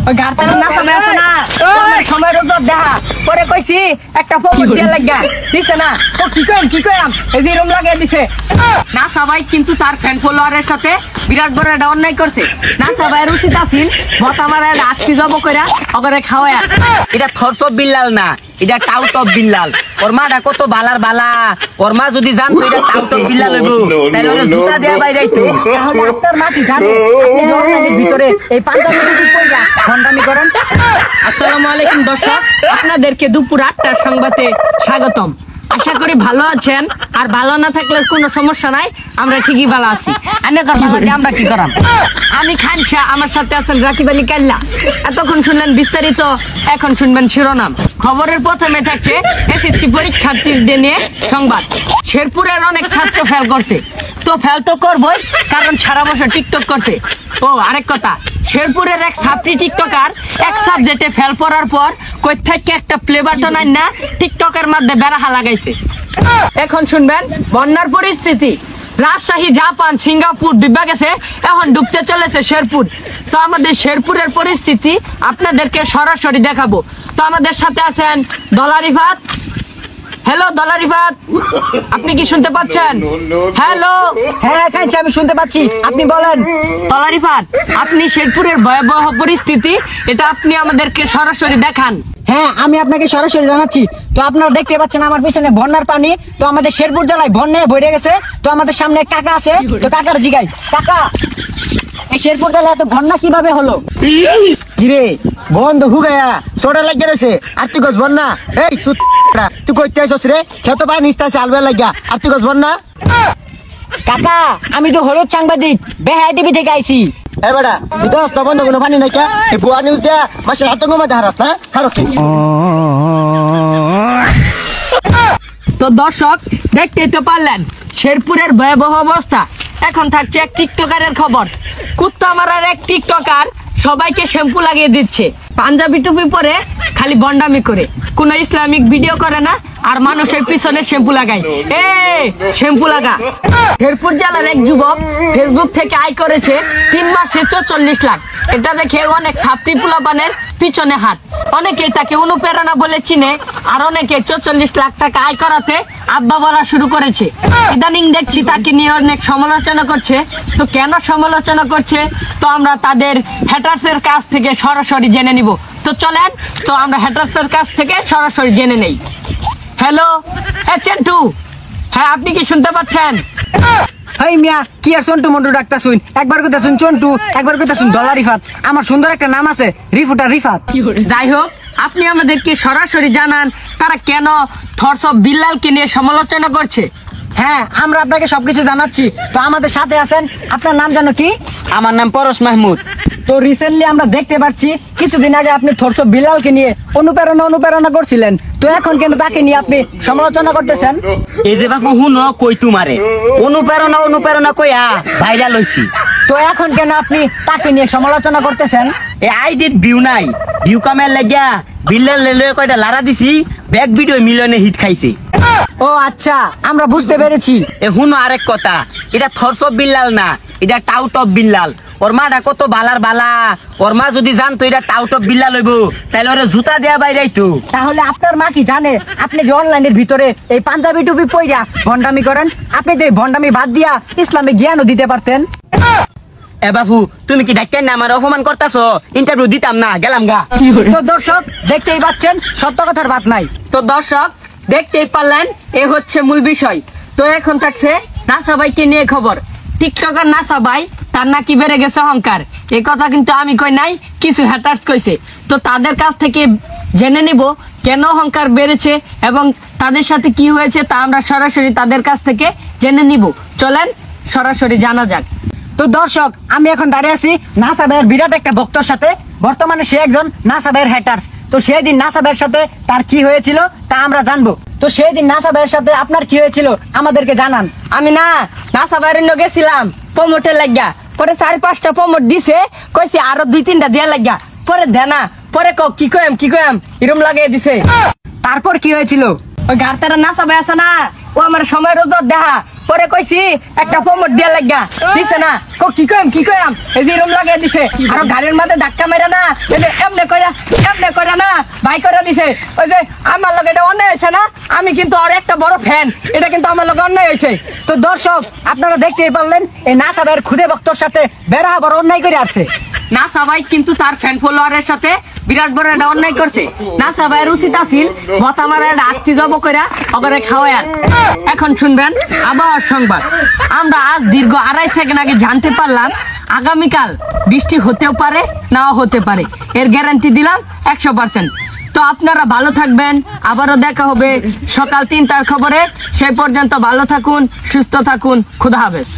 ওই গার্তার না সময় আছে না সময় রোজ দেখা পরে কইছি একটা ফোন দিয়ে লাগা দিছে না ও কি কইম এই যে রুম লাগিয়ে দিছে না সবাই কিন্তু তার ফ্যান ফলোয়ারের সাথে বিরাট বড় একটা অন্যায় করছে না সবাই রুচিত আছিল মত আমার রাত্রি যাব কইরা ওগরে খাওয়া এটা থরসব বিল্লাল না এটা টাউট অফ বিল্লাল ওর মাটা কত বালার বালা ওর মা যদি জানতো এটা টাউট অফ বিল্লাল হইব তাহলে ওরে জুতা দেয়া বাইরে যাইতো তাহলে আপনার মা কি জানে আপনি জর্নালের ভিতরে এই পাঞ্জাবি টুপি পয়রা ফন্ডামি করেন আসসালামু আলাইকুম দর্শক আপনাদেরকে দুপুর 8টার সংবাদে স্বাগতম আশা করি ভালো আছেন আর ভালো না থাকলে কোনো সমস্যা নাই আমরা ঠিকই ভালো আছি আমরা কি করাম আমি খানসা আমার সাথে আছেন রাকিব আলী কাল্লা এতক্ষণ শুনলেন বিস্তারিত এখন শুনবেন শিরোনাম খবরের প্রথমে থাকছে এসএসসি পরীক্ষার্থীদের নিয়ে সংবাদ শেরপুরের অনেক ছাত্র ফেল করছে তো ফেল তো করবই কারণ সারা বছর টিকটক করছে ও আরেক কথা শেরপুরের এক ছাত্রী টিকটকার এক সাবজেক্টে ফেল পড়ার পর কই থেকে একটা প্লে বাটন আইন না টিকটকের মধ্যে বেড়াহা লাগাইছে এখন শুনবেন বন্যার পরিস্থিতি রাজশাহী জাপান সিঙ্গাপুর ডুবে গেছে এখন ডুবতে চলেছে শেরপুর তো আমাদের শেরপুরের পরিস্থিতি আপনাদেরকে সরাসরি দেখাবো তো আমাদের সাথে আছেন দলারিফাত হ্যালো দলারিফাত আপনি কি শুনতে পাচ্ছেন হ্যালো হ্যাঁ খাইছি আমি শুনতে পাচ্ছি আপনি বলেন দলারিফাত আপনি শেরপুরের ভয়াবহ পরিস্থিতি এটা আপনি আমাদেরকে সরাসরি দেখান হ্যাঁ আমি আপনাকে সরাসরি জানাচ্ছি তো আপনারা দেখতে পাচ্ছেন আমার পিছনে বন্যার পানি তো আমাদের শেরপুর জেলায় বন্যায় ভরে গেছে তো আমাদের সামনে কাকা আছে তো কাকার জিগাই কাকা এই শেরপুর জেলায় এত বন্যা কিভাবে হলো কিরে বন্ধ হুগায়া সোডা লাগিয়ে রয়েছে আর তুই গছ বন্যা এই তুই কইতে আইছস রে খেতো পানি নিস্তাছে আলবে লাগিয়া আর তুই গছ বন্যা কাকা আমি তো হলুদ সাংবাদিক বেহাই টিভি থেকে আইছি এ বেটা তুই দোস তো বন্ধ কোনো পানি নাই কে এই বুয়া নিউজ দেয়া মাসে আতঙ্ক মধ্যে হারাস না খারক তুই তো দর্শক দেখতেই তো পারলেন শেরপুরের ভয়াবহ অবস্থা এখন থাকছে এক টিকটকারের খবর কুত্তা মারার এক টিকটকার সবাইকে শ্যাম্পু লাগিয়ে দিচ্ছে পাঞ্জাবি টুপি পরে খালি বন্ডামি করে কোনো ইসলামিক ভিডিও করে না আর মানুষের পিছনে শ্যাম্পু লাগায় এ শ্যাম্পু লাগা শেরপুর জেলার এক যুবক ফেসবুক থেকে আয় করেছে 3 মাসে 44 লাখ এটা দেখে অনেক ছাত্রী পোলাপানের পিছনে হাত অনেকেই তাকে অনুপ্রেরণা বলে চিনে আর অনেকে 44 লাখ টাকা আয় করাতে আব্বা বলা শুরু করেছে ইদানিং দেখছি তাকে নিয়ে অনেক সমালোচনা করছে তো কেন সমালোচনা করছে তো আমরা তাদের হ্যাটার্সের কাছ থেকে সরাসরি জেনে নিব তো চলেন তো আমরা হ্যাটার্সের কাছ থেকে সরাসরি জেনে নেই হ্যালো হ্যাঁ চেন্টু হ্যাঁ আপনি কি শুনতে পাচ্ছেন এই মিয়া কি আর চন্টু মন্টু ডাক্তার শুন একবার কথা শুন চন্টু একবার কথা শুন দলারিফাত আমার সুন্দর একটা নাম আছে রিফুটা রিফাত যাই হোক আপনি আমাদেরকে সরাসরি জানান তারা কেন থরস অফ বিল্লালকে নিয়ে সমালোচনা করছে হ্যাঁ আমরা আপনাকে সবকিছু জানাচ্ছি তো আমাদের সাথে আছেন আপনার নাম জানো কি আমার নাম পরশ মাহমুদ তো রিসেন্টলি আমরা দেখতে পাচ্ছি কিছুদিন আগে আপনি থরস অফ বিল্লালকে নিয়ে অনুপ্রেরণা করছিলেন তো এখন কেন তাকে নিয়ে আপনি সমালোচনা করতেছেন এই যে বাপু হুন কই তোমারে অনুপ্রেরণা কইয়া ভাইরাল হইছি তো এখন কেন আপনি তাকে নিয়ে সমালোচনা করতেছেন এই আইডির ভিউ নাই ভিউ কামের লাগিয়া বিল্লাল লয়ে কয়টা লারা দিছি ব্যাক ভিডিও মিলিয়নে হিট খাইছে ও আচ্ছা আমরা বুঝতে পেরেছি এ হুনো আরেক কথা এটা থরস অফ বিল্লাল না এটা টাউট অফ বিল্লাল ওর মাটা কত বালার বালা ওর মা যদি জানতো এটা টাউট অফ বিল্লাল হইব তাহলে ওরে জুতা দেয়া বাইরে যাইতো তাহলে আপনার মা কি জানে আপনি যে অনলাইনের ভিতরে এই পাঞ্জাবি টুপি পইরা ভন্ডামি করেন আপনি যে ভন্ডামি বাদ দিয়া ইসলামিক জ্ঞানও দিতে পারতেন এ বাবু তুমি কি ডাক্তার না আমার অপমান করতেছো ইন্টারভিউ দিতাম না গেলাম গা তো দর্শক দেখতেই পাচ্ছেন সত্য কথার বাদ নাই তো দর্শক দেখতেই পারলেন এ হচ্ছে মূল বিষয় তো এখন থাকছে নাসা ভাইকে নিয়ে খবর টিকটকার নাসা ভাই তার নাকি বেড়ে গেছে অহংকার এই কথা কিন্তু আমি কই নাই কিছু হ্যাটার্স কইছে তো তাদের কাছ থেকে জেনে নিব কেন অহংকার বেড়েছে এবং তাদের সাথে কি হয়েছে তা আমরা সরাসরি তাদের কাছ থেকে জেনে নিব চলেন সরাসরি জানা যাক তো দর্শক আমি এখন দাঁড়িয়ে আছি নাসা ভাইয়ের বিরাট একটা ভক্তর সাথে বর্তমানে সে একজন নাসা ভাইয়ের হ্যাটার্স তো সেই দিন নাসা ভাইয়ের সাথে তার কি হয়েছিল তা আমরা জানবো তো সেই দিন নাসা ভাইয়ের সাথে আপনার কি হয়েছিল আমাদেরকে জানান আমি না নাসা ভাইয়ের নিয়ে গেছিলাম প্রমোটের লাগিয়া পরে 4-5টা প্রমোট দিছে কইছে আরো 2-3টা দেয়া লাগিয়া পরে দেনা পরে কি কইম এরম লাগিয়ে দিছে তারপর কি হয়েছিল ওই গার্তারা নাসা ভাই আছে না ও আমার সময় রোজ দেখা পরে কইছি একটা প্রমোট দিয়া লাগা দিছে না কি কইম এই যে এরম লাগিয়ে দিছে আর গাড়ির মধ্যে ধাক্কা মেরে না এই যে এমনে কইরা না ভাই করে দিছে ওই যে আমার লগে এটা অন্যায় হয়েছে না আমি কিন্তু আর একটা বড় ফ্যান এটা কিন্তু আমার লগে অন্যায় হয়েছে তো দর্শক আপনারা দেখতেই পারলেন এই নাসা ভাইয়ের খুদে ভক্তর সাথে বেড়া আবার অন্যায় করে আসছে। নাসা ভাই কিন্তু তার ফ্যান ফলোয়ারের সাথে বিরাট বড় একটা অন্যায় করছে। নাসা ভাইয়ের উচিত আছিল মতা মারা একটা আত্মি জব করে অগরে খাওয়ায়। এখন শুনবেন আবার সংবাদ। আমরা আজ দীর্ঘ 2.5 সেকেন্ড আগে জানতে পারলাম আগামীকাল বৃষ্টি হতেও পারে নাও হতে পারে, এর গ্যারান্টি দিলাম 100%। তো আপনারা ভালো থাকবেন, আবারও দেখা হবে সকাল 3টার খবরে। সেই পর্যন্ত ভালো থাকুন, সুস্থ থাকুন, খুদা হাফেজ।